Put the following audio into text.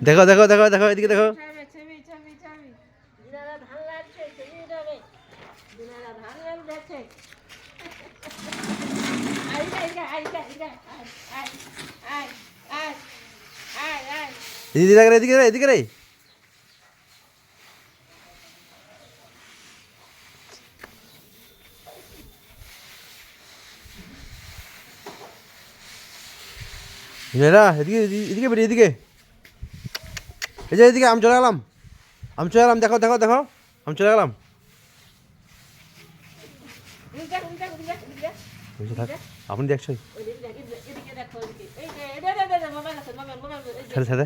দেখো দেখো দেখো দেখো এদিকে দেখো। এদিকে রে এদিকে রে এদিকে রে। মেয়েরা এদিকে এদিকে বেরিয়ে এদিকে। এই যে এদিকে আমি চলে গেলাম, আমি চলে গেলাম। দেখো দেখো দেখো আমি চলে গেলাম। আপনি দেখছেন ছেড়ে ছেড়ে